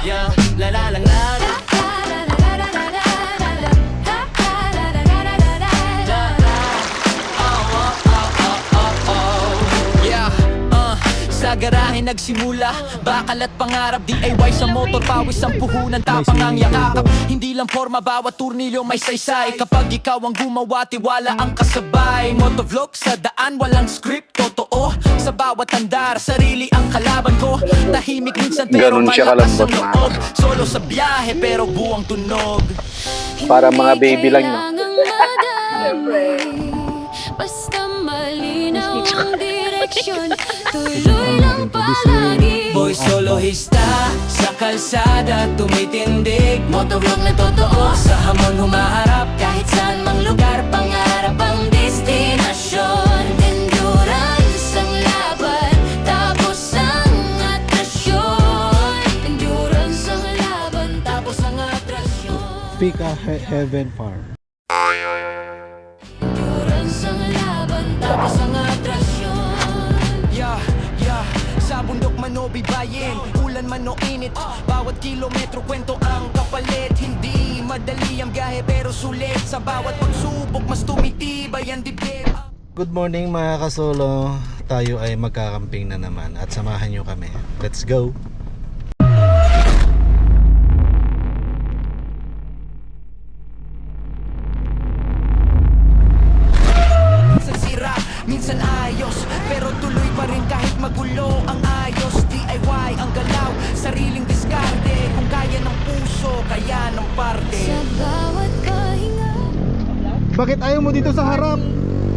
Yeah, la la la la la. Sa garahe nagsimula, bakal at pangarap, DIY sa motor, pawis ang puhunan, tapang ang yakap. Hindi lang forma, bawat turnilyo may saysay. Kapag ikaw ang gumawa, tiwala ang kasabay. Motovlog sa daan, walang script, totoo. Sa bawat andar, sarili ang kalaban ko. Tahimik minsan pero malakas ang loob. Solo sa biyahe pero buwang tunog. Para mga baby lang, no? Basta malinaw ang direksyon, tuloy lang palagi. Boy solohista, sa kalsada tumitindig. Motovlog na totoo, sa hamon humaharap. Kahit saan mang lugar, pangarap ang destinasyon. Endurance ang laban, tapos ang atrasyon. Endurance ang laban, tapos ang atrasyon. Fika Heaven Farm. Endurance ang laban, tapos ang atrasyon. Yeah, yeah. Sa bundok man o bibayin, ulan man o init, bawat kilometro kwento ang kapalit. Hindi madali ang biyahe pero sulit. Sa bawat pagsubok mas tumitibay ang dibdib. Good morning mga kasolo. Tayo ay magkakamping na naman at samahan nyo kami. Let's go! Minsan sira, minsan ayos, pero tuloy pa rin kahit magulo ang ayos. DIY ang galaw, sariling diskarte. Kung kaya ng puso, kaya ng parte. Sa bawat pahinga, Bakit ayaw mo dito sa harap?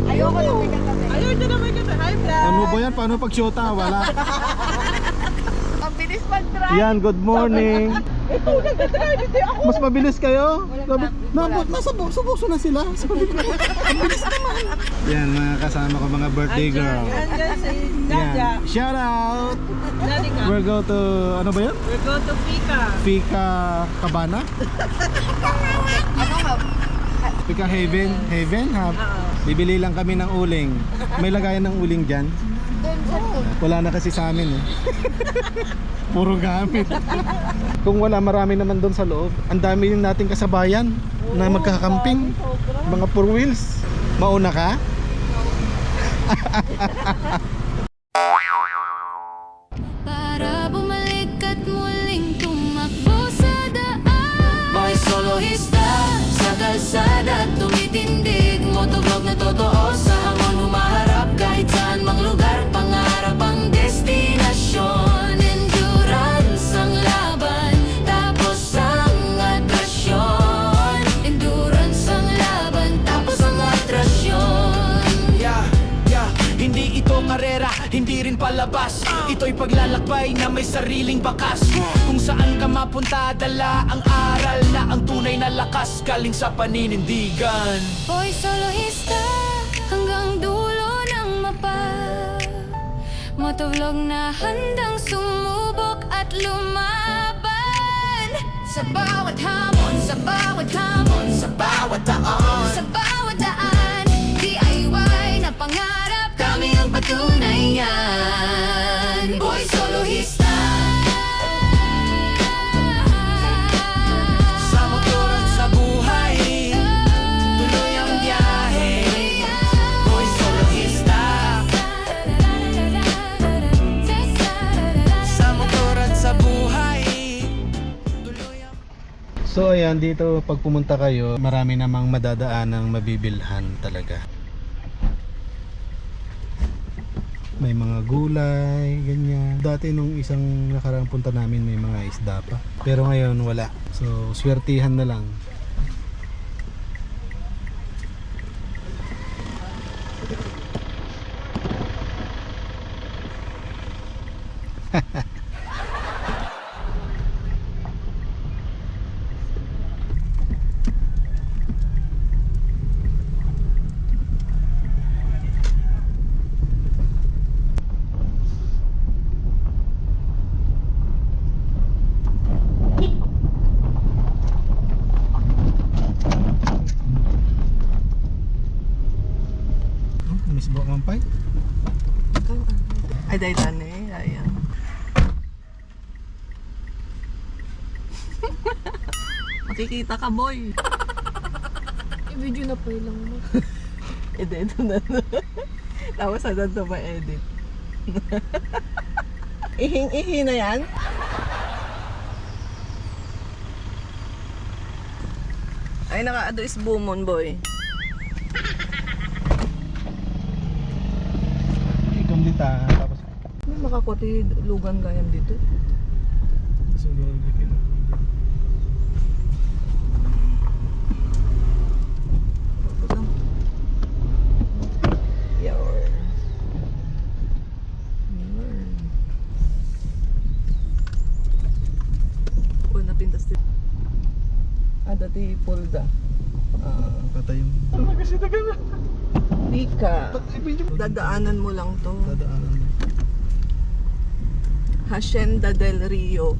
Ayoko na may katabi. Ayoko na may katabi. Hi, vlog. Ano ba yan? Paano pag syota? Wala. Ang bilis mag-drive. Yan, good morning. Ito, nag-drive. Hindi ako. Mas mabilis kayo? Nasa buso na sila. Sabi ko, ang bilis naman. Yan, mga kasama ko, mga birthday girl. Andyan si Nadia. Yan. Shout out! Nadia ka. We're go to, ano ba yan? We go to Fika. Fika Cabana? Ano nga? Fika Heaven? Heaven? Bibili lang kami ng uling. May lagayan ng uling dyan? Wala na kasi sa amin eh. Puro gamit. Kung wala, marami naman doon sa loob. Ang dami yung nating kasabayan na magkakamping. Mga four wheels. Mauna ka? para bumalik at muling tumakbo sa daan. Mga solohista, sa kalsada tumitindig. Motovlog na totoo, sa hamon humaharap. Kahit saan mang lugar, pangarap ang destinasyon. Endurance ang laban, tapos ang atrasyon. Endurance ang laban, tapos ang atrasyon. Yeah, yeah, hindi ito karera, hindi rin palabas. Ito'y paglalakbay na may sariling bakas. Kung saan ka mapunta, dala ang aral na ang tunay na lakas galing sa paninindigan. Boy solohista, hanggang dulo ng mapa. Motovlog na handang sumubok at lumaban. Sa bawat hamon, sa bawat hamon, sa bawat taon, sa bawat daan, DIY na pangarap, kami ang patunayan. Boy solohista. Sa motor at sa buhay, tuloy ang biyahe. Boy solohista. Sa motor at sa buhay, tuloy ang... So ayan, dito pag pumunta kayo, marami namang madadaanang mabibilhan talaga. May mga gulay, ganyan. Dati nung isang nakaraang punta namin may mga isda pa. Pero ngayon wala. So swertihan na lang. Miss Bo Mampay? Ay, dahil tani. Ayan. Makikita ka, boy. I-video na po lang mo. Edit na. Tapos saan ito ba edit? Ihing-ihi na yan? Ay, naka-ado is bumon, boy. Ikam dita, tapos May makakote lugan gayam dito. siguro bikin. Putang. Yor. Oh, napintas dito. Ah, dati polda. Patay yung... Ano kasi taga na? Pika. Dadaanan mo lang to. Dadaanan mo. Hacienda del Rio.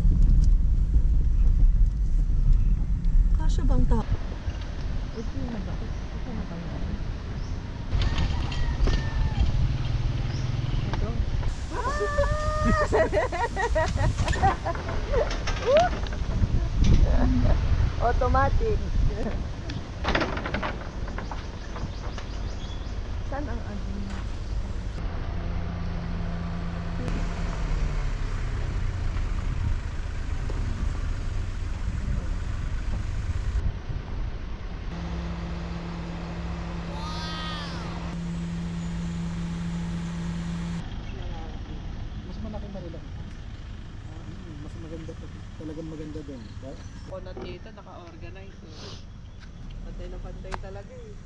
Kasya bang tao? Ito na ba? Ito na ba? Ito. Automatic. Saan ang admin? Mas malaki marilaki. Mas maganda pa. Talagang maganda doon. Ako na dito, naka-organize. Pantay na pantay talaga eh.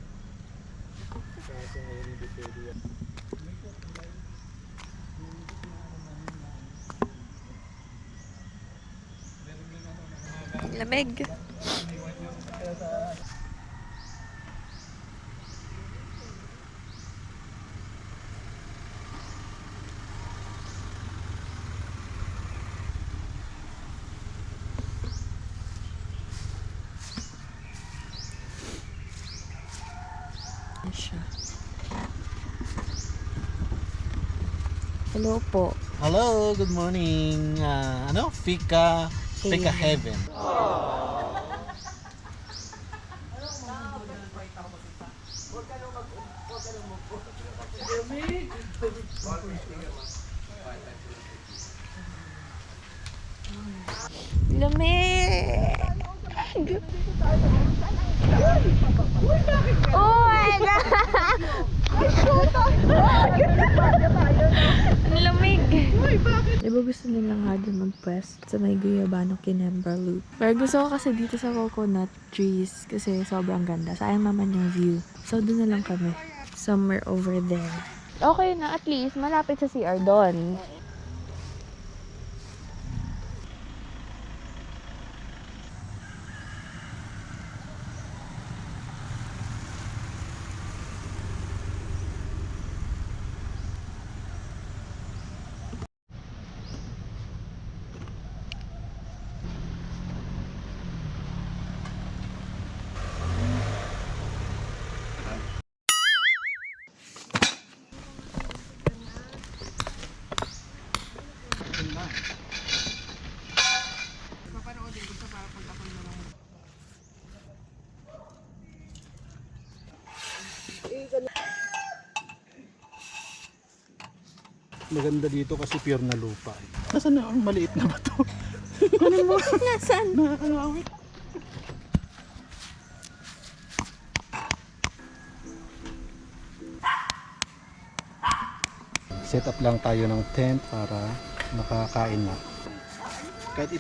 Kaso ngayon hindi pwede yan. Lamig. Siya. Hello po. Hello, good morning. Ano? Fika Heaven. Lamig! Oh my God! Ang lamig! Di ba gusto nilang nga din mag-pwest sa may Guyabano Kinembra Loop? Pero gusto ko kasi dito sa coconut trees kasi sobrang ganda. Sayang naman yung view. So doon na lang kami. Somewhere over there. Okay na, at least malapit sa CR doon. Maganda dito kasi pure na lupa. Nasaan na ang maliit na bato? Kunin mo. Nasaan? Nakakangawit. Set up lang tayo ng tent para makakain na. Kahit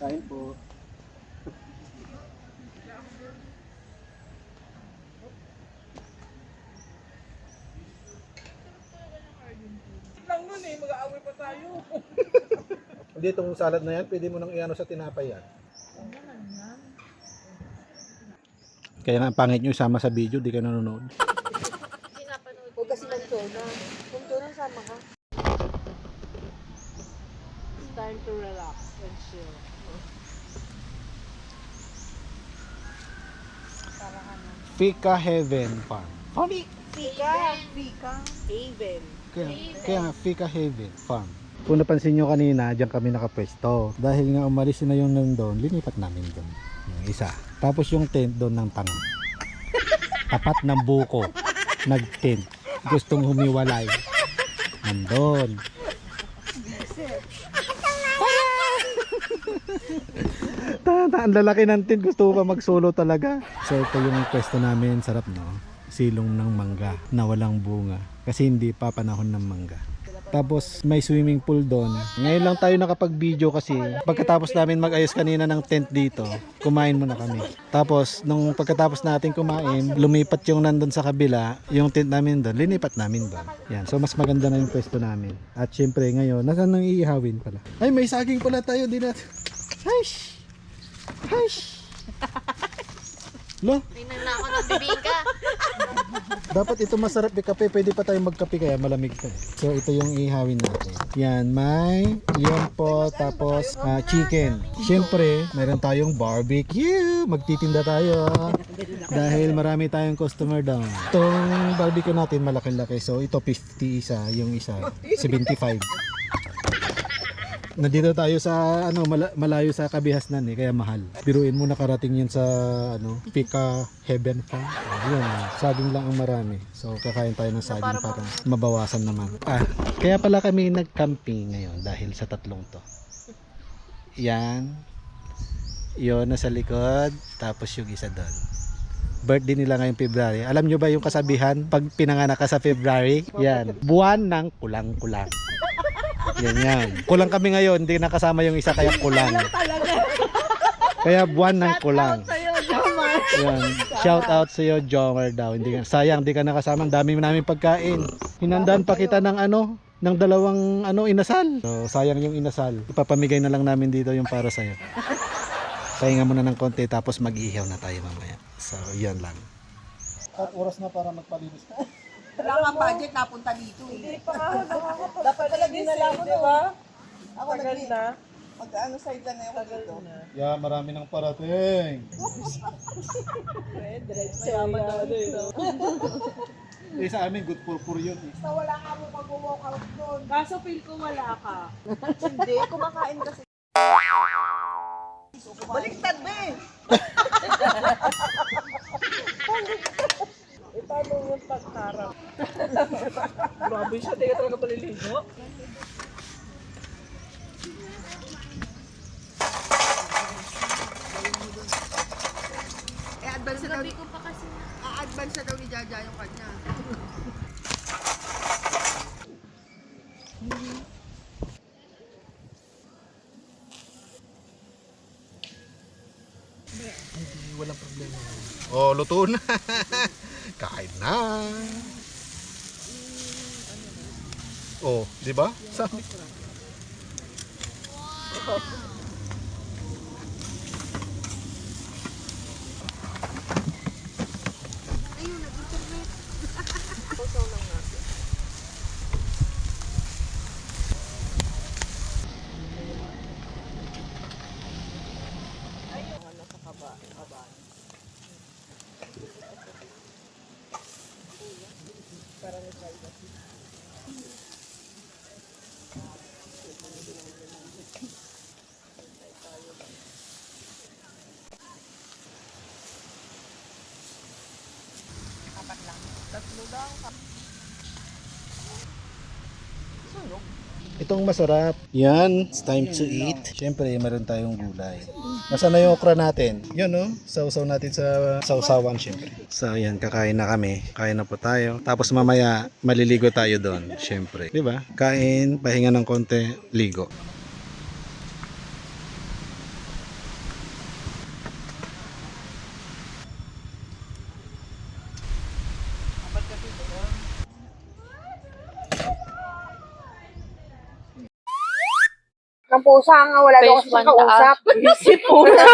kain po. Lang nun eh, mag-aaway pa tayo. Hindi, itong salad na yan, pwede mo nang iano sa tinapay yan. Kaya na pangit nyo isama sa video, di ka nanonood. Huwag kasi mag-tuna. Kung tuna, sama ka. It's time to relax and chill. Fika Heaven Farm. Fika Haven. Kaya nga, Fika Haven Farm. Kung napansin nyo kanina, diyan kami nakapwesto. Dahil nga umalis na yung nandun, linipat namin doon. Yung isa. Tapos yung tent doon ng tanga. Tapat ng buko. Nag-tent. Gustong humiwalay. Nandun. Ang lalaki ng tent. Gusto ko pa mag-solo talaga. So ito yung pwesto namin. Sarap, no? Silong ng mangga na walang bunga. Kasi hindi pa panahon ng mangga. Tapos may swimming pool doon. Ngayon lang tayo nakapag-video kasi pagkatapos namin mag-ayos kanina ng tent dito, kumain muna kami. Tapos nung pagkatapos natin kumain, lumipat yung nandun sa kabila, yung tent namin doon, linipat namin doon. Yan, so mas maganda na yung pwesto namin. At syempre ngayon, nasaan nang iihawin pala? Ay, may saging pala tayo din natin. Hush! Hush! Lo? Tingnan na ako ng bibingka. Dapat ito masarap yung kape. Pwede pa tayo magkape kaya malamig to. So ito yung ihawin natin. Yan, may yan po. Tapos chicken. Siyempre, meron tayong barbecue. Magtitinda tayo. Dahil marami tayong customer daw. Itong barbecue natin malaki-laki. So ito 50 isa. Yung isa 75. Nandito tayo sa malayo sa Kabihasnan kaya mahal. Biruin mo nakarating yun sa Fika Heaven Farm. Yun, saging lang ang marami. So kakain tayo ng saging para mabawasan naman. Kaya pala kami nag-camping ngayon dahil sa tatlong to. Yan. Yun nasa likod, tapos yung isa doon. Birthday nila ngayong February. Alam nyo ba yung kasabihan pag pinanganak ka sa February? Yan, buwan ng kulang-kulang. Yan. Kulang kami ngayon, hindi nakasama yung isa kaya kulang. Kaya buwan ng kulang. Yan. Shout out sa iyo, Jomer daw. Sayang, hindi ka nakasama. Ang dami namin pagkain. Hinandaan pa kita ng ng dalawang inasal. So, sayang yung inasal. Ipapamigay na lang namin dito yung para sa iyo. Pahinga muna ng konti tapos mag-ihaw na tayo mamaya. So, yan lang. At oras na para magpalinis ka. Wala nga budget napunta dito. Hindi pa ako nakakapag. Dapat talaga dinala mo, di ba? Ako naganda. Mag-ano side lang ako dito. Yeah, marami nang parating. Mayaman na dito. Sa amin, good for yun. Basta wala ka mo mag-walk out doon. Kaso feel ko wala ka. Hindi, kumakain kasi. Baliktad ba eh. Paano yung pagkarap? Grabe siya, di ka talaga paliligo. Advance na daw. Gabi ko pa kasi. Advance na daw ni Jaja yung kanya. Walang problema. Oh, luto na. Kain na. Oh, di ba? Sabi ko. Itong masarap. Yan, it's time to eat. Siyempre, meron tayong gulay. Nasaan na yung okra natin? Yun, no? Sausaw natin sa sausawan, siyempre. So, yan, kakain na kami. Kain na po tayo. Tapos mamaya, maliligo tayo doon, siyempre. Diba? Kain, pahinga ng konti, ligo. Ang pusa nga, wala daw kasi kausap. Si pusa.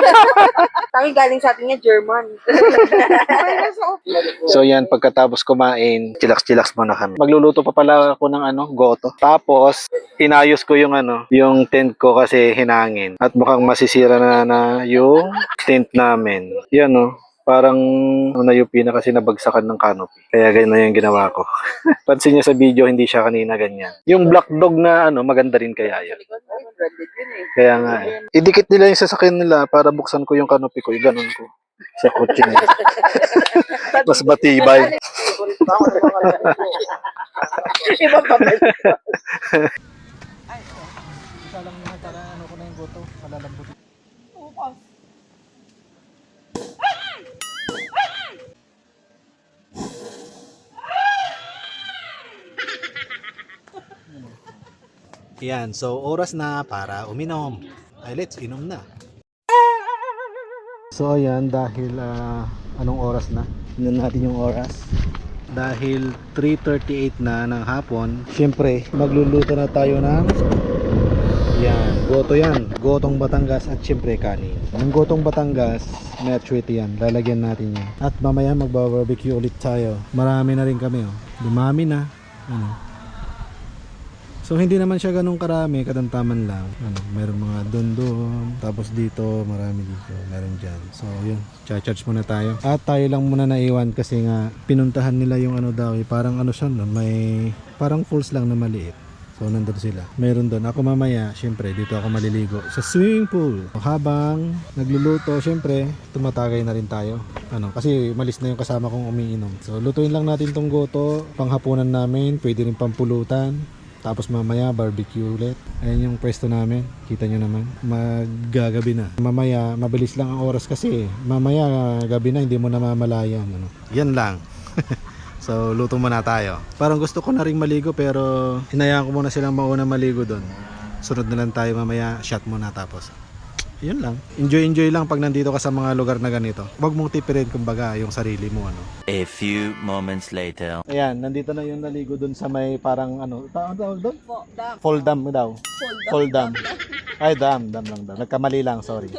Kami galing sa atin nga, German. So yan, pagkatapos kumain, chillax-chillax muna kami. Magluluto pa pala ako ng goto. Tapos, inayos ko yung yung tent ko kasi hinangin. At mukhang masisira na yung tent namin. Yan Parang nayupi na kasi nabagsakan ng canopy. Kaya ganyan yung ginawa ko. Pansin niyo sa video, hindi siya kanina ganyan. Yung black dog na maganda rin kaya yan. Branded yun eh. Kaya nga idikit nila yung sasakyan nila para buksan ko yung canopy ko. Iganon ko. Sa kotse nila. Mas matibay. Ibang papel. Isa lang naman para ano ko na yung goto, palalambot. Yan, so oras na para uminom. Ay, let's inom na. So ayan, dahil anong oras na? Tingnan natin yung oras. Dahil 3:38 na ng hapon, syempre magluluto na tayo ng goto yan. Gotong Batangas at syempre kanin. Ang gotong Batangas, metchwete yan. Lalagyan natin yan. At mamaya magba-barbecue ulit tayo. Marami na rin kami oh. Dumami na. So hindi naman siya ganun karami, katamtaman lang. Meron mga doon, tapos dito, marami dito, meron dyan. So yun, charge muna tayo. At tayo lang muna naiwan kasi nga pinuntahan nila yung daw, parang siya, may parang falls lang na maliit. So nandun sila. Meron doon. Ako mamaya, syempre dito ako maliligo sa swimming pool. Habang nagluluto, syempre tumatagay na rin tayo. Kasi malis na yung kasama kong umiinom. So lutuin lang natin tong goto, panghapunan namin, pwede rin pampulutan. Tapos mamaya barbecue ulit. Ayan yung pwesto namin. Kita nyo naman. Maggagabi na. Mamaya mabilis lang ang oras kasi. Mamaya gabi na hindi mo na mamalayan. Yan lang. So luto muna tayo. Parang gusto ko na rin maligo pero hinayaan ko muna silang mauna maligo doon. Sunod na lang tayo mamaya. Shot muna tapos. Yun lang. Enjoy lang pag nandito ka sa mga lugar na ganito. Huwag mong tipirin kumbaga yung sarili mo. A few moments later. Ayan, nandito na yung naligo doon sa may parang tawag doon? Fall dam daw. Fall dam. Ay, dam lang daw. Nagkamali lang, sorry.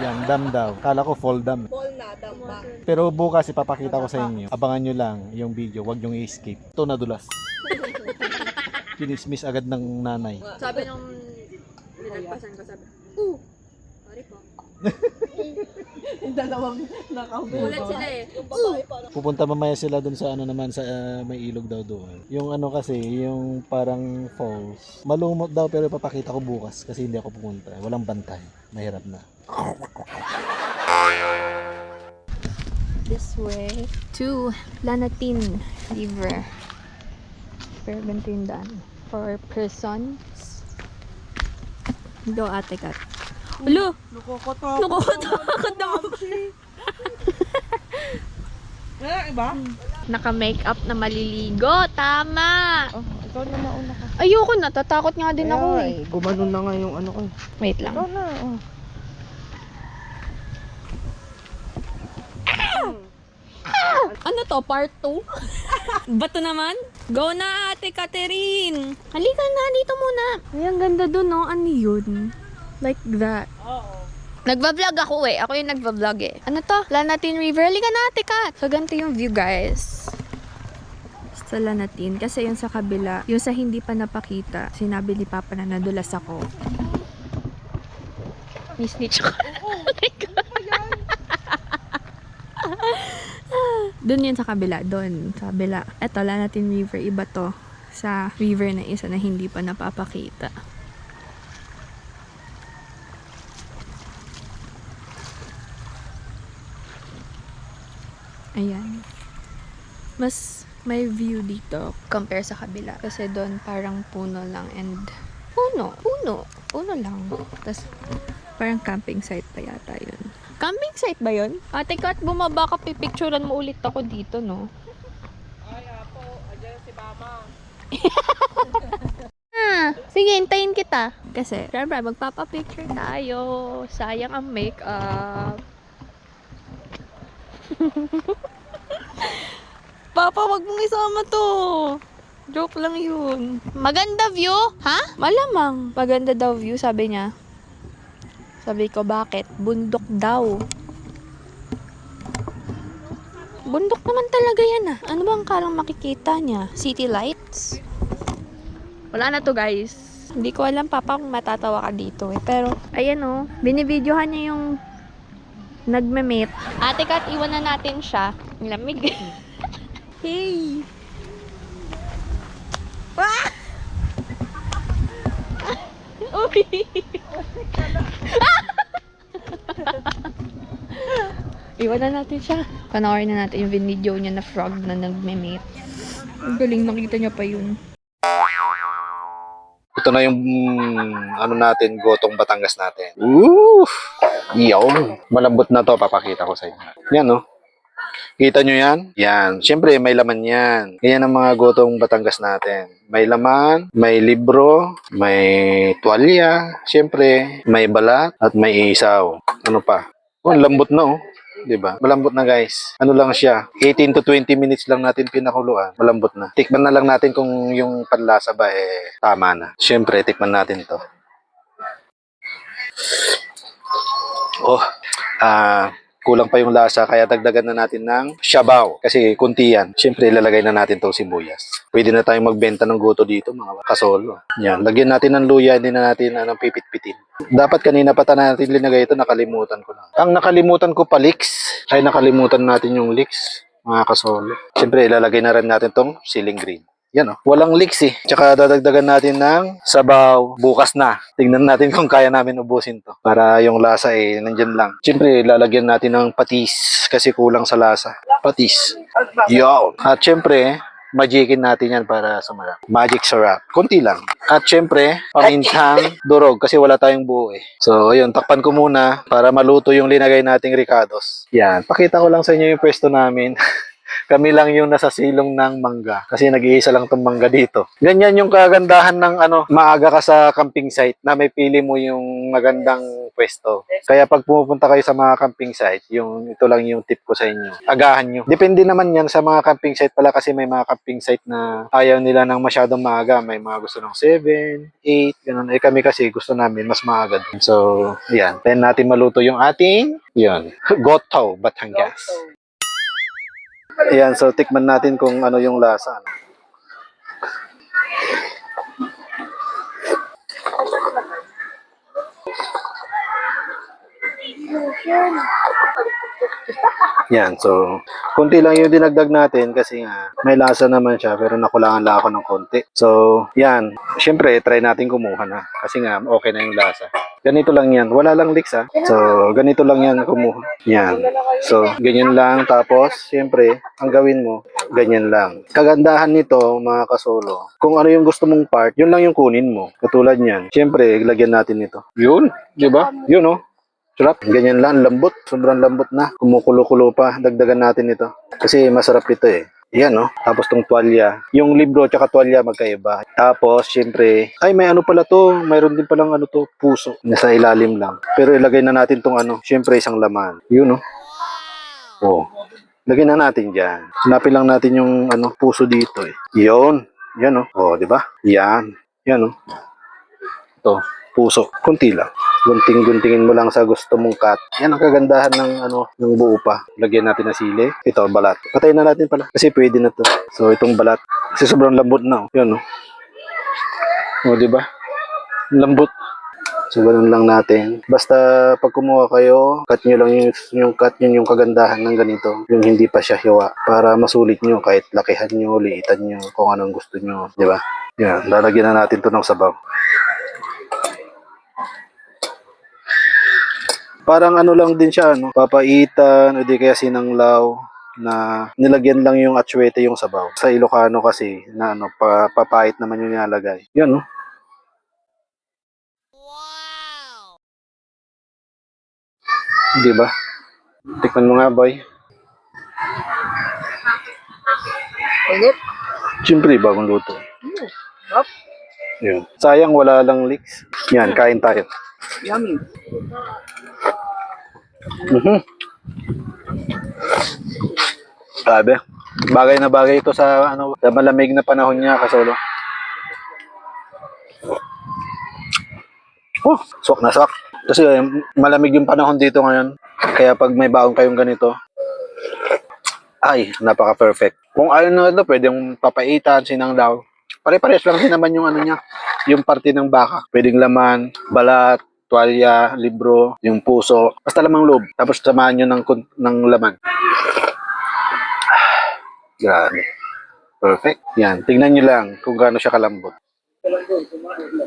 Yan, dam daw. Kala ko fall dam. Fall na, dampa. Pero bukas ipapakita ko sa inyo. Abangan nyo lang yung video, wag yung i-skip. Ito nadulas. Kinismis agad ng nanay. Sabi nung nilagpasan ko, sabi, sorry po. Yung dalawang nakaupo. Ulat sila eh. Pupunta mamaya sila doon sa naman sa may ilog daw doon. Yung kasi, yung parang falls. Malumot daw pero ipapakita ko bukas kasi hindi ako pupunta. Walang bantay. Mahirap na. This way to Lanatin River. Pero ganito yung daan. For persons. Go ate kat. Ulo! Nakakatakot naman. Iba? Naka-makeup na maliligo. Tama! Oh, ikaw na mauna ka. Ayoko na. Tatakot nga din ako eh. Gumanon na nga yung ko. Wait lang. Ikaw na, oh. Ano to? Part 2? Bato naman? Go na ate Catherine! Halika na, dito muna. Ay, ang ganda dun, no? Ano yun? Like that. Oo. Nagbablog ako eh. Ako yung nagbablog eh. Ano to? Lanatin River. Halika na ate Kat. So, ganito yung view guys. Sa Lanatin. Kasi yung sa kabila, yung sa hindi pa napakita, sinabi ni Papa na nadulas ako. May snitch ko. Oh my God. Doon yun sa kabila. Doon sa kabila. Eto, Lanatin River. Iba to. Sa river na isa na hindi pa napapakita. Ayan. Mas may view dito compare sa kabila. Kasi doon parang puno lang and puno lang. Tapos parang camping site pa yata yun. Camping site ba yun? Ate Kat, bumaba ka, pipicturean mo ulit ako dito, no? Ay, apo. Ayan si mama. Sige, hintayin kita. Kasi, syempre, magpapapicture tayo. Sayang ang makeup. Papa, wag mong isama to. Joke lang yun. Maganda view? Ha? Malamang. Maganda daw view, sabi niya. Sabi ko, bakit? Bundok daw. Bundok naman talaga yan ah. Ano bang kalang makikita niya? City lights? Wala na to guys. Hindi ko alam papa kung matatawa ka dito eh. Pero, ayan oh. Binibidyohan niya yung nagme-meet. Ate Kat, iwan na natin siya. Ang lamig. Hey! Ah! Uy! Iwan na natin siya. Panoorin na natin yung video niya na frog na nagme-mate. Ang galing, nakita niya pa yun. Ito na yung ano natin, gotong Batangas natin. Ooh! Yun. Malambot na to, papakita ko sa inyo. Yan, no? Kita nyo yan? Yan. Siyempre, may laman yan. Yan ang mga gotong Batangas natin. May laman, may libro, may tuwalya, siyempre, may balat, at may isaw. Ano pa? Oh, lambot na, oh. Diba? Malambot na, guys. Ano lang siya? 18 to 20 minutes lang natin pinakuluan. Malambot na. Tikman na lang natin kung yung panlasa ba tama na. Siyempre, tikman natin to. Oh, kulang pa yung lasa kaya dagdagan na natin ng sabaw kasi kunti yan. Siyempre ilalagay na natin tong sibuyas. Pwede na tayong magbenta ng goto dito mga kasolo. Yan, lagyan natin ng luya, hindi na natin pipit-pitin. Dapat kanina pa natin linagay ito, nakalimutan ko na. Ang nakalimutan ko pa leeks, ay nakalimutan natin yung leeks mga kasolo. Siyempre ilalagay na rin natin tong ceiling green. Yan o, walang leaks eh. Tsaka dadagdagan natin ng sabaw bukas na. Tingnan natin kung kaya namin ubusin to. Para yung lasa nandyan lang. Siyempre, lalagyan natin ng patis kasi kulang sa lasa. Patis. Yo! At siyempre, magicin natin yan para sumarap. Magic syrup. Kunti lang. At siyempre, pamintang durog kasi wala tayong buo eh. So, ayun, takpan ko muna para maluto yung linagay nating ricados. Yan, pakita ko lang sa inyo yung pwesto namin. Kami lang yung nasa silong ng mangga kasi nag-iisa lang tong mangga dito. Ganyan yung kagandahan ng maaga ka sa camping site na may pili mo yung magandang pwesto. Kaya pag pumupunta kayo sa mga camping site, ito lang yung tip ko sa inyo. Agahan nyo. Depende naman yan sa mga camping site pala kasi may mga camping site na ayaw nila ng masyadong maaga. May mga gusto ng 7, 8, ganun. Kami kasi gusto namin mas maaga din. So, yan. Then natin maluto yung ating, goto Batangas. Ayan, so tikman natin kung ano yung lasa. Yan, so konti lang yung dinagdag natin kasi nga may lasa naman siya pero nakulangan lang ako ng konti. So, yan. Siyempre, try natin kumuha na kasi nga okay na yung lasa. Ganito lang yan. Wala lang leaks ha. So, ganito lang yan kumuha. Yan. So, ganyan lang. Tapos, siyempre, ang gawin mo, ganyan lang. Kagandahan nito, mga kasolo, kung ano yung gusto mong part, yun lang yung kunin mo. Katulad niyan. Siyempre, lagyan natin ito. Yun. Diba? Yun oh. Sarap. Ganyan lang. Lambot. Sobrang lambot na. Kumukulo-kulo pa. Dagdagan natin ito. Kasi masarap ito eh. Yan, no? Tapos tong tuwalya. Yung libro tsaka tuwalya magkaiba. Tapos, syempre, ay, may ano pala to. Mayroon din palang puso. Nasa ilalim lang. Pero ilagay na natin tong syempre, isang laman. Yun, no? Oh. Lagay na natin dyan. Hanapin lang natin yung puso dito eh. Yun. Yan, no? Oh, di ba? Yan. Yan, no? Ito. Puso. Kunti lang. Gunting-guntingin mo lang sa gusto mong cut. Yan ang kagandahan ng buo pa. Lagyan natin ng sili. Ito, balat. Patayin na natin pala. Kasi pwede na to. So, itong balat. Kasi sobrang lambot na. Yan, no? O, diba? Lambot. So, ganun lang natin. Basta, pag kumuha kayo, cut nyo lang yung cut yun yung kagandahan ng ganito. Yung hindi pa siya hiwa. Para masulit nyo. Kahit lakihan nyo, liitan nyo, kung anong gusto nyo. Diba? Yan. Lalagyan na natin to ng sabaw. Parang lang din siya, papaitan o di kaya sinanglaw na nilagyan lang yung atsuete yung sabaw. Sa Ilocano kasi na papait naman yung nilalagay. Yan, no? Wow! Di ba? Tikman mo nga, boy. Init. Siyempre, bagong luto. Yan. Sayang wala lang leaks. Yan, kain tayo. Yummy. Sabi, bagay na bagay ito sa sa malamig na panahon niya kasolo. Oh, swak na swak. Kasi malamig yung panahon dito ngayon. Kaya pag may baon kayong ganito, ay, napaka-perfect. Kung ayaw na ito, pwedeng papaitan, sinanglaw. Pare-pares lang din naman yung niya, yung parte ng baka. Pwedeng laman, balat, tuwalya, libro, yung puso, basta lamang loob. Tapos samahan nyo ng laman. Grabe. Perfect. Yan, tingnan nyo lang kung gaano siya kalambot.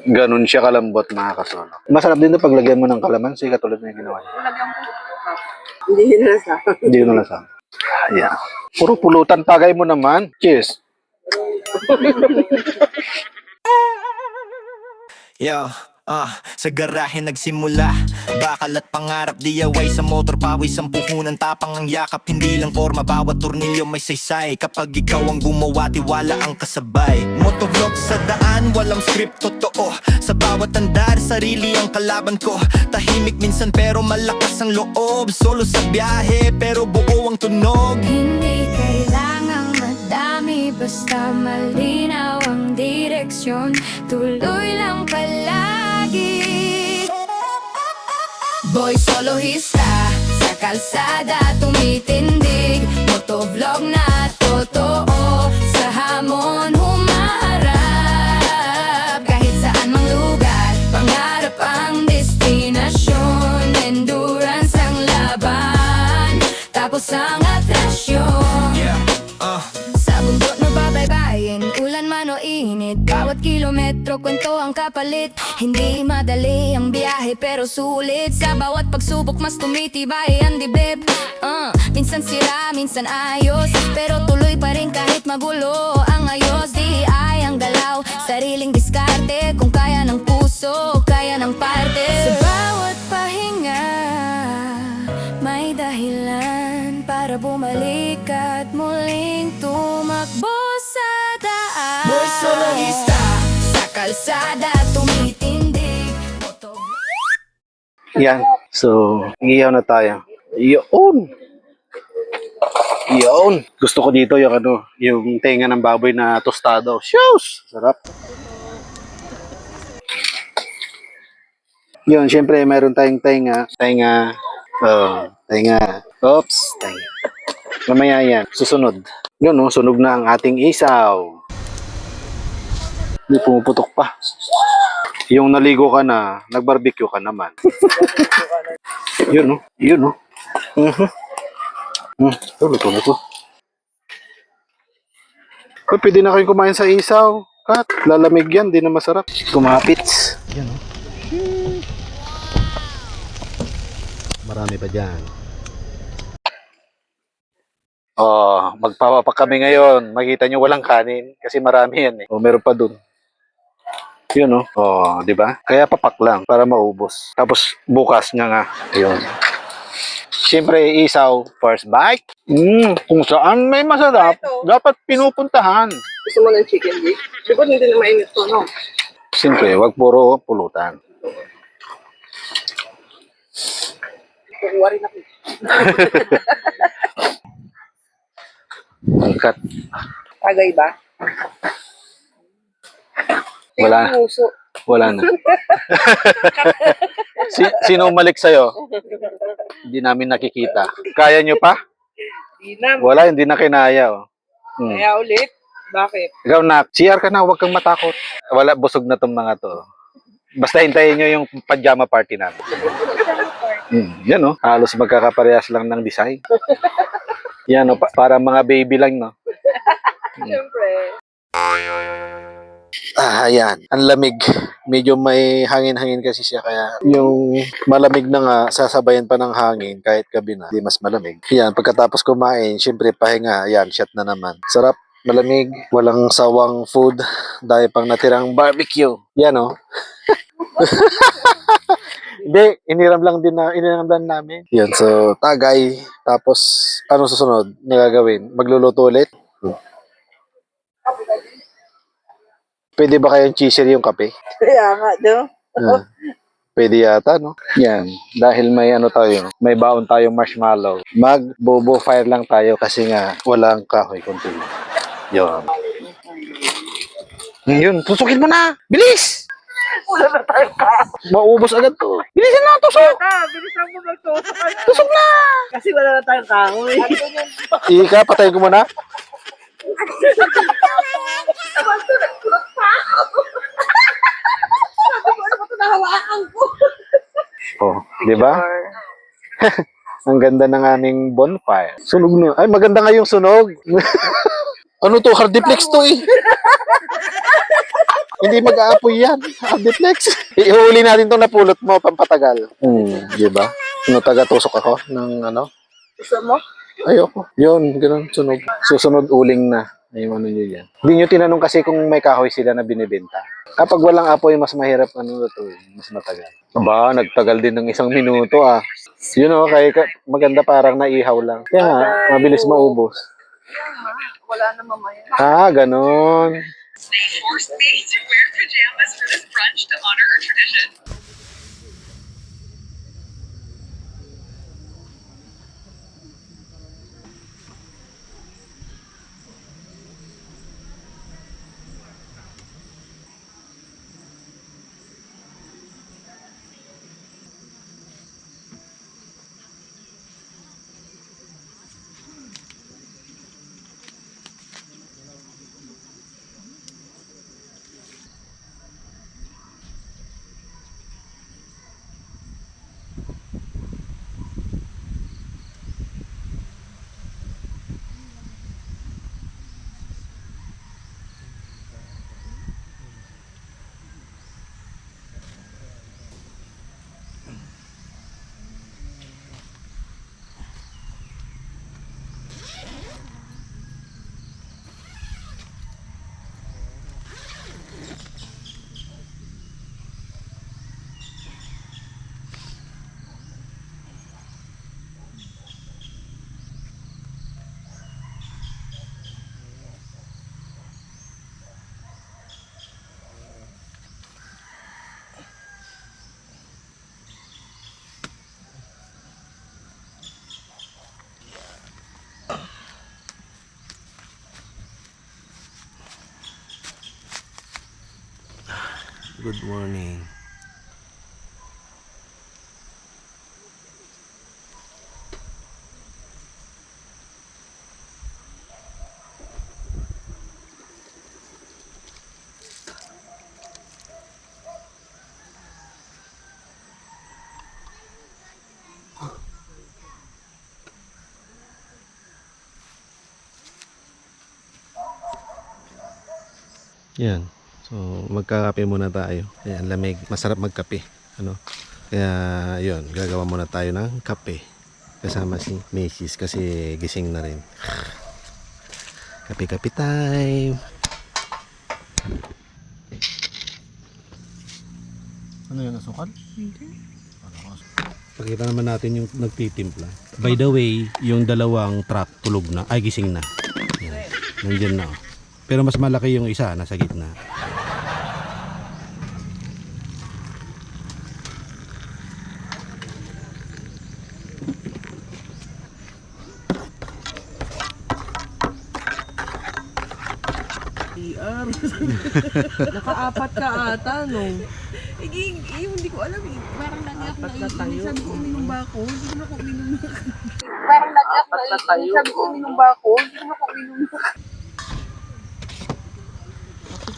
Ganon siya kalambot, mga kasolo. Masarap din na paglagyan mo ng kalamansi, katulad na yung ginawa niya. Hindi na sa. Hindi ko nalasa. Ayan. Puro pulutan, tagay mo naman. Cheers. Yo, sa garahe nagsimula. Bakal at pangarap, DIY sa motor, pawis ang puhunan, tapang ang yakap, hindi lang forma, bawat turnilyo may saysay. Kapag ikaw ang gumawa, tiwala ang kasabay. Motovlog sa daan, walang script, totoo. Sa bawat andar, sarili ang kalaban ko. Tahimik minsan pero malakas ang loob. Solo sa biyahe, pero buo ang tunog. Hindi kailangang madami, basta malinaw ang direksyon. Tuloy lang palagi. Boy solohista, sa kalsada tumitindig. Motovlog na totoo, sa hamon humaharap. Kahit saan mang lugar, pangarap ang destinasyon. Endurance ang laban, tapos ang atrasyon. Sa bundok na babaybayin, ulan man o init, bawat kilometro kwento ang kapalit. Hindi madali ang biyahe pero sulit. Sa bawat pagsubok mas tumitibay ang dibdib. Minsan sira, minsan ayos, pero tuloy pa rin kahit magulo ang ayos. Di ay ang galaw, sariling diskarte. Kung kaya ng puso, kaya ng parte. Sa bawat pahinga, may dahilan para bumalik at muling tumakbo sa daan. Boy solohista, sa kalsada tumitindig. Yan. So, iihaw na tayo. Yun! Yun! Gusto ko dito yung yung tenga ng baboy na tostado. Shoes! Sarap. Yun, syempre, mayroon tayong tenga. Tenga. Oops. Tenga. Mamaya yan. Susunod. Yun, no? Sunog na ang ating isaw. Hindi pumuputok pa. Yung naligo ka na, nag-barbecue ka naman. Yun, no? Yun, no? Luto na to. Pwede na kayong kumain sa isaw. Kat, lalamig yan, di na masarap. Kumapits. Yan, no? Marami pa dyan. Oh, magpapapak kami ngayon. Makita nyo walang kanin kasi marami yan eh. Oh, meron pa dun. Yun, no? Oh, di ba? Kaya papak lang para maubos. Tapos bukas niya nga. Ayun. Siyempre, isaw, first bite. Kung saan may masarap, dapat pinupuntahan. Gusto mo ng chicken dish? Siguro hindi na mainit to, no? Siyempre, wag puro pulutan. Kukuha rin ako. Angkat. Tagay ba? Wala. Yung puso. Wala na. Sino umalik sa'yo? Hindi namin nakikita. Kaya nyo pa? Di na. Wala, hindi na kinaya. Oh. Kaya ulit. Bakit? Ikaw na, CR ka na, huwag kang matakot. Wala, busog na tong mga to. Basta hintayin nyo yung pajama party namin. Yan, no? Halos magkakaparehas lang ng design. Yan, no? Para mga baby lang, no? Siyempre. Ayan. Ang lamig. Medyo may hangin-hangin kasi siya, kaya yung malamig na nga, sasabayan pa ng hangin kahit gabi na, di mas malamig. Yan, pagkatapos kumain, syempre pahinga. Ayan, shot na naman. Sarap. Malamig, walang sawang food, dahil pang natirang barbecue. Yan, oh. Hindi, iniram lang namin. Yan, so, tagay. Tapos, ano susunod na gagawin? Magluluto ulit? Pwede ba kayong cheeser yung kape? Kaya nga, no? Pwede yata, no? Yan, dahil may may baon tayong marshmallow. Mag-bobo fire lang tayo kasi nga walang kahoy kunti. Yun. Yun, tusukin mo na! Bilis! Wala na tayong kahoy. Maubos agad to. Bilisan na, tusok! Bilisan mo magtusok. Tusok na! Kasi wala na tayong kahoy. Ika, patayin ko muna. Sabi ko, ano ba ito nahawakan ko? Di ba? Ang ganda ng aming bonfire. Sunog na. Ay, maganda nga yung sunog. Ano to? Hardiplex to eh. Hindi mag-aapoy yan. Hardiplex. Ihuli natin itong napulot mo, pampatagal. Di ba? Taga-tusok ako ng ano? Gusto mo? Ayoko. Yun, ganun, sunog. Susunod uling na. Ay, ano nyo yan. Hindi nyo tinanong kasi kung may kahoy sila na binibenta. Kapag walang apoy, mas mahirap ano to, mas matagal. Aba, nagtagal din ng 1 minuto ah. Yun o, maganda parang naihaw lang. Kaya nga, mabilis maubos. Wala na mamaya. Ah, ganun. They forced me to wear pajamas for this brunch to honor a tradition. Good morning. Yan. So, magkakape muna tayo. Ayan, lamig. Masarap magkape. Ano? Kaya, yun. Gagawa muna tayo ng kape. Kasama si Macy's kasi gising na rin. Kape-kape time. Ano yung asukal? Pakita naman natin yung nagtitimpla. By the way, yung dalawang truck tulog na. Ay, gising na. Yan. Nandiyan na. Oh. Pero mas malaki yung isa, nasa gitna. Nakaapat ka ata, no? Hindi ko alam eh. Parang lagi ako naiinig. Sabi ko, uminom ba ako? Hindi ko na ako uminom. Parang lagi ako naiinig. Sabi ko, uminom ba ako? Hindi ko na ako uminom.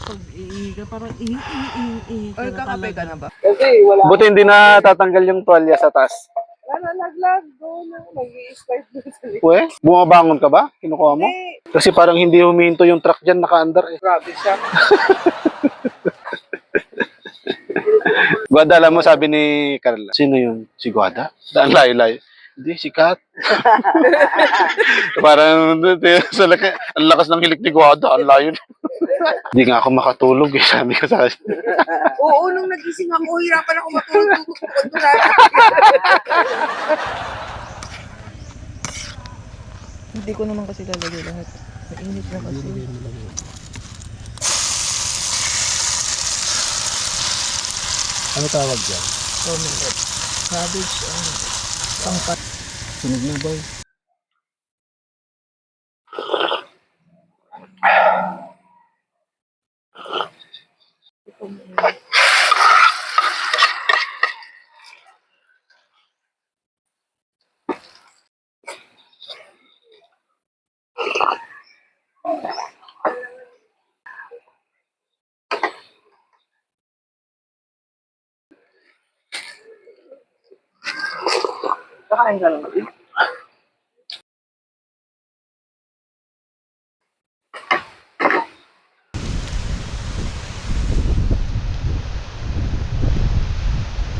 Pag iiga, parang Oy, kakape ka na ba? Buti hindi na tatanggal yung tuwalya sa taas. Nalaglag doon. Nag-i-start doon sa likod. We, bumabangon ka ba? Kinukuha mo? Kasi parang hindi huminto yung truck dyan, naka-under eh. Grabe siya. Guada, alam mo, sabi ni Carla. Sino yun? Si Guada? Daan layo-layo. Hindi, si Kat. Parang ang lakas ng hilik ni Guada. Ang layo. Hindi nga ako makatulog eh. Sabi ko sa akin. Oo, nung nagising ako, hirapan ako matulog. Tukod ko na. Hindi ko naman kasi lalagay lahat. Mainit na kasi. Ano tawag dyan? Omelette. Cabbage, pangpat. Sunog na boy. Kakain ka naman.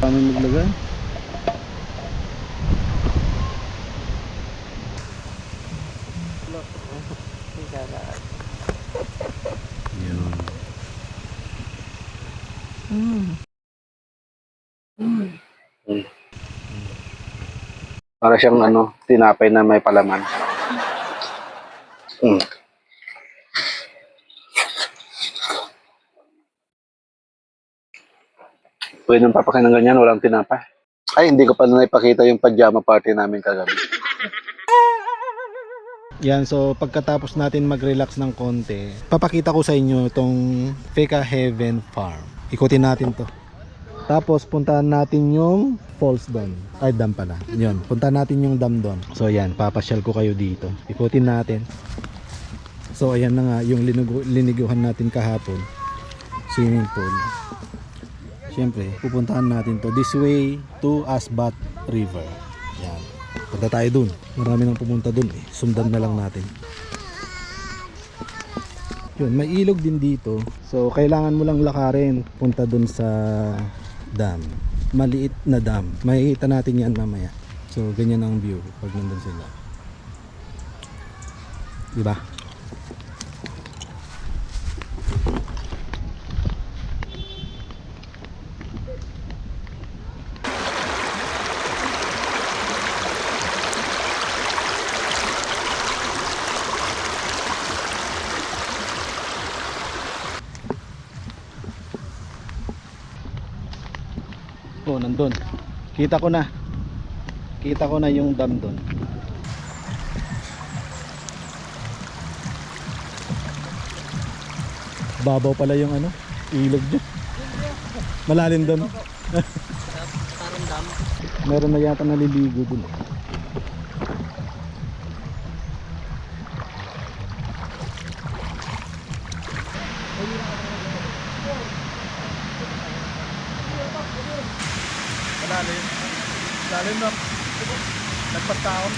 Paano maglagay? Yun. Para siyang tinapay na may palaman. Pwede nang papakin ng ganyan, walang tinapay. Ay, hindi ko pa na ipakita yung pajama party namin kagabi. Yan, so pagkatapos natin mag-relax ng konti, papakita ko sa inyo itong Fika Heaven Farm. Ikutin natin to. Tapos puntahan natin yung falls doon. Ay, dam pala. Yun, puntahan natin yung dam doon. So yan, papasyal ko kayo dito. Ikutin natin. So ayan na nga yung liniguhan natin kahapon. Swimming pool. Siyempre, pupuntahan natin to this way to Asbat River. Yan. Punta tayo dun. Marami nang pumunta dun eh. Sundan na lang natin. Yun, may ilog din dito. So, kailangan mo lang lakarin. Punta dun sa dam. Maliit na dam. Makikita natin yan mamaya. So, ganyan ang view pag nandun sila. Diba? Oh, nandun. Kita ko na. Kita ko na yung dam doon. Babaw pala yung ilog dyan. Malalim doon. Meron na yata naliligo doon. Lalim na. Nagpataon.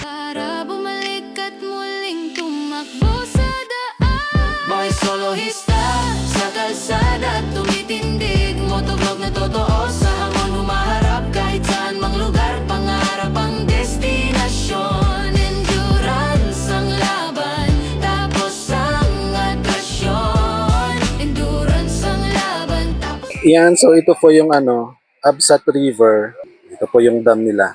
Para bumalik at muling tumakbo sa daan. Boy soloista sa kalsada tumitindig, motovlog na totoo sa hamon humaharap kahit saan mang lugar. Pangarap ang destinasyon, endurance ang laban, tapos ang atrasyon. Endurance ang laban, tapos Yan, so ito po yung Absat River. Ito po yung dam nila.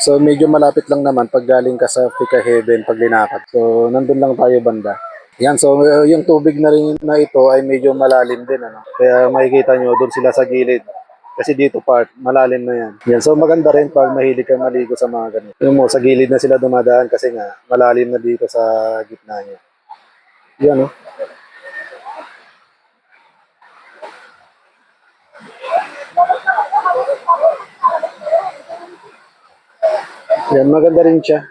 So medyo malapit lang naman pag galing ka sa Fika Heaven pag linakad. So nandun lang tayo banda. Yan, so yung tubig na rin na ito ay medyo malalim din. Kaya makikita nyo doon sila sa gilid. Kasi dito part, malalim na yan. Yan, so maganda rin pag mahilig kang maligo sa mga ganito. Yung mo, sa gilid na sila dumadaan kasi nga malalim na dito sa gitna niya. Yan, Yan, maganda rin siya.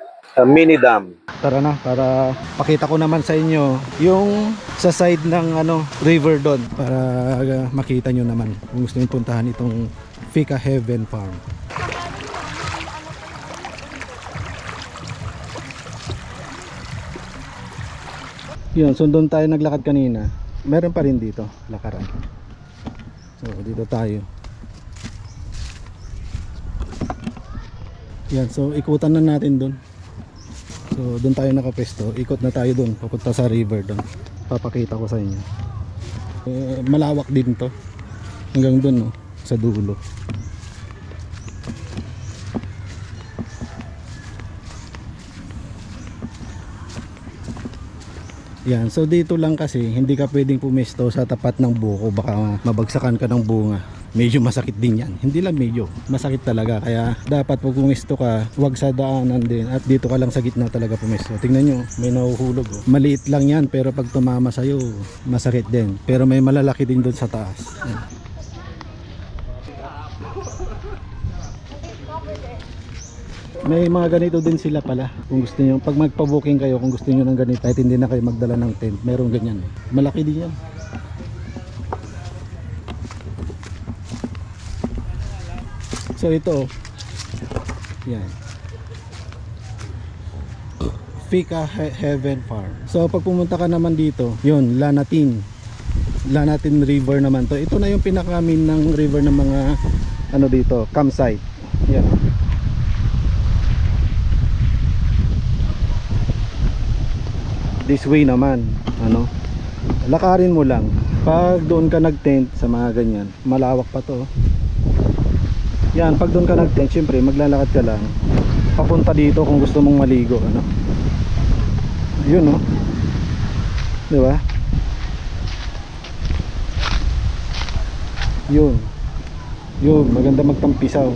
Mini dam. Tara na, para pakita ko naman sa inyo yung sa side ng river doon para makita nyo naman kung gusto nyo puntahan itong Fika Heaven Farm. Yun, so doon tayo naglakad kanina. Meron pa rin dito, lakaran. So dito tayo. Yan, so ikutan na natin doon. So doon tayo nakapesto, ikot na tayo doon, papunta sa river doon. Papakita ko sa inyo. Malawak din to. Hanggang doon, no, sa dulo. Yan, so dito lang kasi hindi ka pwedeng pumesto sa tapat ng buko, baka mabagsakan ka ng bunga. Medyo masakit din yan. Hindi lang medyo, masakit talaga. Kaya dapat pag pumesto ka, wag sa daanan din. At dito ka lang sa gitna talaga pumesto. Tingnan nyo, may nahuhulog. Oh. Maliit lang yan, pero pag tumama sa'yo, masakit din. Pero may malalaki din doon sa taas. Yan. May mga ganito din sila pala. Kung gusto niyo, pag magpa-booking kayo, kung gusto niyo ng ganito, kahit hindi na kayo magdala ng tent, meron ganyan. Malaki din yan. So ito, Yan. Fika Heaven Farm. So pag pumunta ka naman dito, yun, Lanatin River naman to. Ito na yung pinaka-main ng river ng mga ano dito, campsite. Yan. This way naman, ano, lakarin mo lang. Pag doon ka nag-tent sa mga ganyan, malawak pa to. Yan, pag doon ka nag-tent, syempre maglalakad ka lang papunta dito kung gusto mong maligo, ano. Yun, no. 'Di ba? Yun, maganda magtampisaw.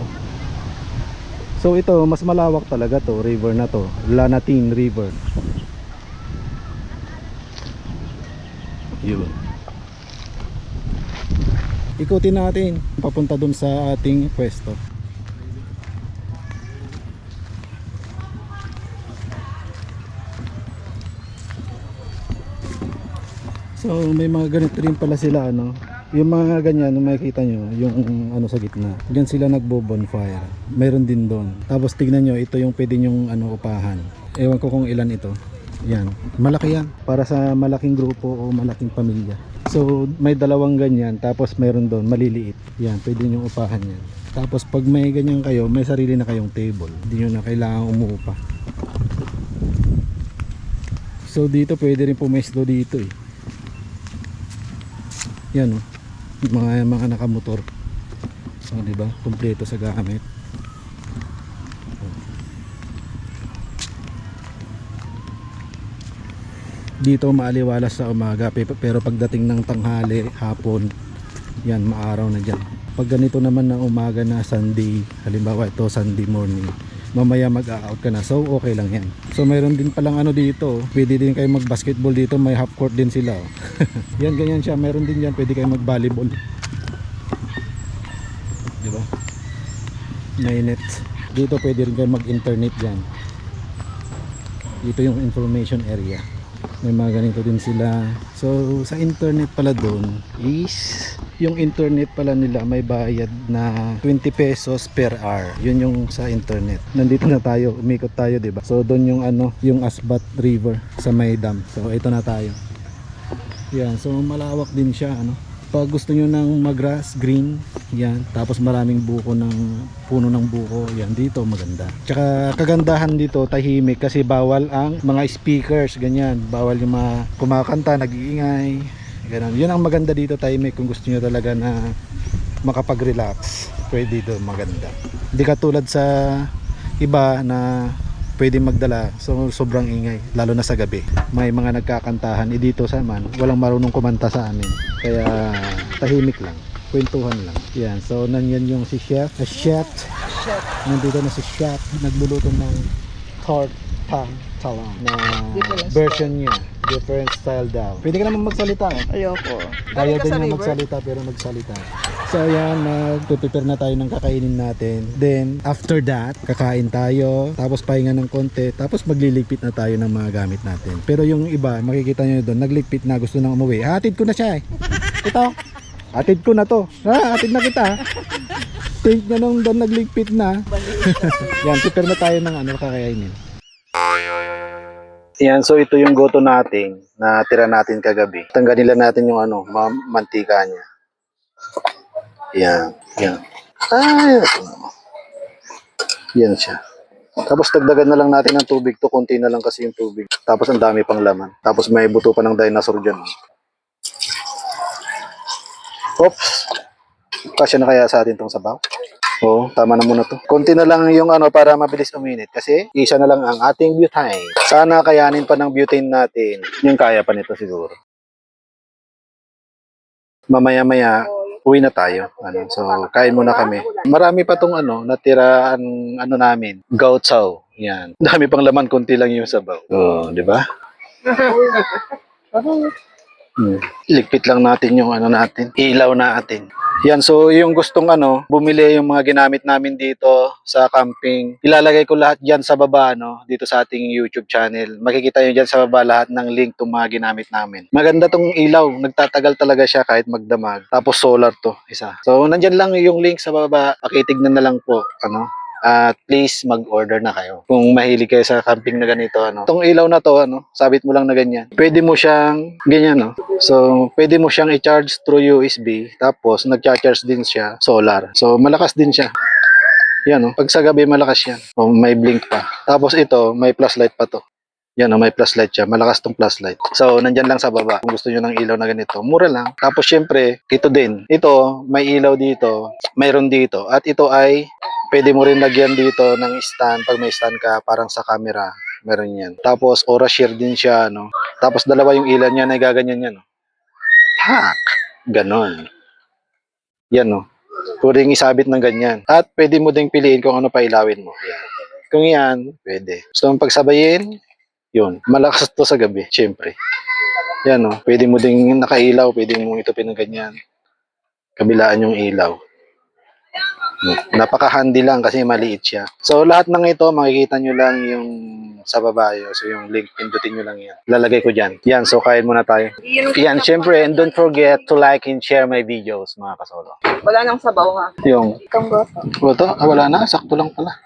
So ito, mas malawak talaga to, river na to, Lanatin River. Yun. Ikutin natin papunta dun sa ating pwesto. So may mga ganito rin pala sila, ano. Yung mga ganyan, kung makikita nyo, yung ano sa gitna, dyan sila nagbo-bonfire. Meron din doon. Tapos tignan nyo, ito yung pwede nyong ano, upahan. Ewan ko kung ilan ito. Yan, malaki yan. Para sa malaking grupo o malaking pamilya. So may dalawang ganyan, tapos meron doon maliliit. Yan, pwede nyong upahan yan. Tapos pag may ganyan kayo, may sarili na kayong table. Hindi nyo na kailangan umuupa. So dito pwede rin pumesto dito eh. Yan, oh. Mga nakamotor. So, di ba? Kumpleto sa gamit. Dito maaliwalas sa umaga, pero pagdating ng tanghali, hapon, yan, maaraw na dyan. Pag ganito naman na umaga na Sunday, halimbawa ito Sunday morning, mamaya mag-out ka na, so okay lang yan. So mayroon din palang ano dito, pwede din kayo mag-basketball dito, may half court din sila, oh. Yan, ganyan siya, mayroon din yan, pwede kayo mag-volleyball, diba? May net dito, pwede rin kayo mag-internet dyan. Dito yung information area, may mga ganito din sila. So sa internet pala doon is yung internet pala nila may bayad na 20 pesos per hour. Yun yung sa internet. Nandito na tayo, umikot tayo, 'di ba? So doon yung ano, yung Asbat River sa may dam. So ito na tayo. Yan, so malawak din siya, ano. Pag gusto niyo ng mag-grass green, yan, tapos maraming buko ng puno ng buko, yan, dito maganda. Tsaka kagandahan dito, tahimik kasi bawal ang mga speakers, ganyan. Bawal yung mga kumakanta, nag-iingay. Ganun. Yun ang maganda dito, tahimik. Kung gusto niyo talaga na makapag-relax, pwede dito, maganda. Hindi katulad sa iba na pwede magdala, so sobrang ingay, lalo na sa gabi. May mga nagkakantahan, dito sa amin, walang marunong kumanta sa amin. Kaya tahimik lang, kwentuhan lang. Yan, so nanyan yung si chef, nandito na si chef, nagluluto ng tortang talong na version niya. Different style daw. Pwede ka naman magsalita, eh. Ayoko. Ayaw Ka din sa niya river? magsalita pero nagsalita. So ayan, mag-prepare na tayo ng kakainin natin. Then after that, kakain tayo, tapos pahinga ng konti, tapos magliligpit na tayo ng mga gamit natin. Pero yung iba, makikita nyo doon, nagligpit na, gusto nang umuwi. Hatid ko na siya, eh. Ito, hatid ko na to. Hatid na kita. Think na nung doon nagligpit na. Yan, prepare na tayo ng ano kakainin. Yan, so ito yung goto natin na tira natin kagabi. Tanggalin natin yung ano, mantika niya. Yan, yan. Ay, yan siya. Tapos dagdagan na lang natin ng tubig to, konti na lang kasi yung tubig. Tapos ang dami pang laman. Tapos may buto pa ng dinosaur dyan. Oops. Kasya na kaya sa atin tong sabaw? Oo, tama na muna to. Konti na lang yung ano para mabilis uminit kasi isa na lang ang ating butane. Sana kayanin pa ng butane natin. Yung kaya pa nito siguro. Mamaya-maya uwi na tayo. Ano, so kain muna kami. Marami pa tong ano natira ang ano namin, gaotsao. Yan. Dami pang laman, konti lang yung sabaw. Oh, di ba? Ligpit lang natin yung ano natin, ilaw natin. Yan, so yung gustong ano, bumili yung mga ginamit namin dito sa camping, ilalagay ko lahat dyan sa baba, no, dito sa ating YouTube channel. Makikita nyo dyan sa baba lahat ng link tong mga ginamit namin. Maganda tong ilaw, nagtatagal talaga siya kahit magdamag. Tapos solar to, isa. So nandyan lang yung link sa baba, pakitignan na lang po, ano. at please mag-order na kayo. Kung mahilig kayo sa camping na ganito, ano. Itong ilaw na to, ano, sabit mo lang na ganyan. Pwede mo siyang ganyan, no. So, pwede mo siyang i-charge through USB, tapos nag-charge din siya solar. So, malakas din siya. Yan, no. Pag sa gabi malakas yan. O, may blink pa. Tapos ito, may flashlight pa to. Yan, may flashlight siya. Malakas tong flashlight. So, nandyan lang sa baba. Kung gusto nyo ng ilaw na ganito, mura lang. Tapos, syempre, ito din. Ito, may ilaw dito. Mayroon dito. At ito ay, pwede mo rin lagyan dito ng stand. Pag may stand ka, parang sa camera. Meron yan. Tapos, aura share din siya, no? Tapos, dalawa yung ilaw niya na gaganyan yan, no? Pak! Ganon. Yan, no? Pwedeng isabit ng ganyan. At pwede mo ding piliin kung ano pa ilawin mo. Yan. Kung yan, pwede. Gusto mong pagsabayin, yun. Malakas to sa gabi, syempre. Yan, no? Pwede mo ding nakailaw, pwede mo itupin ng ganyan. Kabilaan yung ilaw. Napaka-handy lang kasi maliit siya. So, lahat ng ito, makikita nyo lang yung sa baba. So, yung link, pindutin nyo lang yan. Lalagay ko dyan. Yan, so kain muna tayo. Yan, syempre, and don't forget to like and share my videos, mga kasolo. Wala nang sabaw ha. Yung, ito, wala na, sakto lang pala.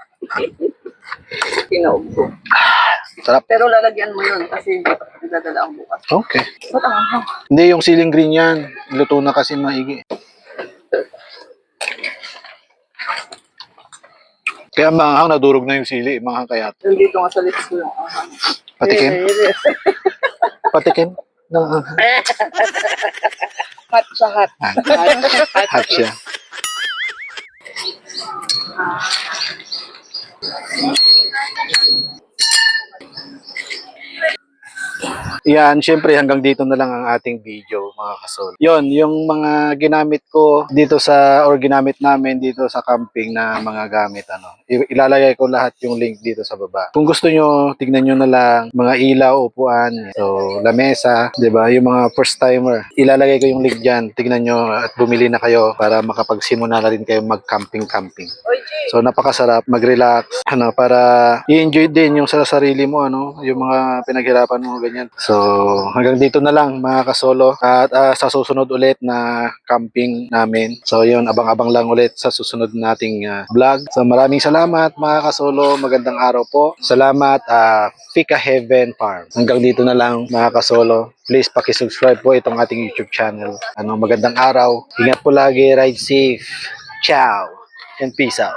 Tinaog ko. Sarap. Pero lalagyan mo yun kasi dadala ang bukas. Okay. Ba't ang ahang? Hindi, yung ceiling green yan. Luto na kasi maigi. Kaya manghang, nadurog na yung sili. Manghang kaya. Nandito nga sa lips ko yung ahang. Patikim? Patikim? Ng anghang. Hot sa hot. Hot siya. Yan, syempre hanggang dito na lang ang ating video, mga kasol. Yon, yung mga ginamit ko dito sa, or ginamit namin dito sa camping na mga gamit, ano. Ilalagay ko lahat yung link dito sa baba. Kung gusto nyo, tignan nyo na lang mga ilaw, upuan, so lamesa, 'di ba? Yung mga first timer. Ilalagay ko yung link diyan. Tignan nyo at bumili na kayo para makapagsimula na rin kayo mag-camping. So napakasarap, mag-relax, ano, para i-enjoy din yung sa sarili mo, ano, yung mga pinaghirapan mo ganyan. So hanggang dito na lang, mga kasolo, at sa susunod ulit na camping namin. So yun, abang-abang lang ulit sa susunod nating vlog. So maraming salamat, mga kasolo, magandang araw po. Salamat, Fika Heaven Farm. Hanggang dito na lang, mga kasolo. Please paki-subscribe po itong ating YouTube channel. Magandang araw. Ingat po lagi, ride safe. Ciao and peace out.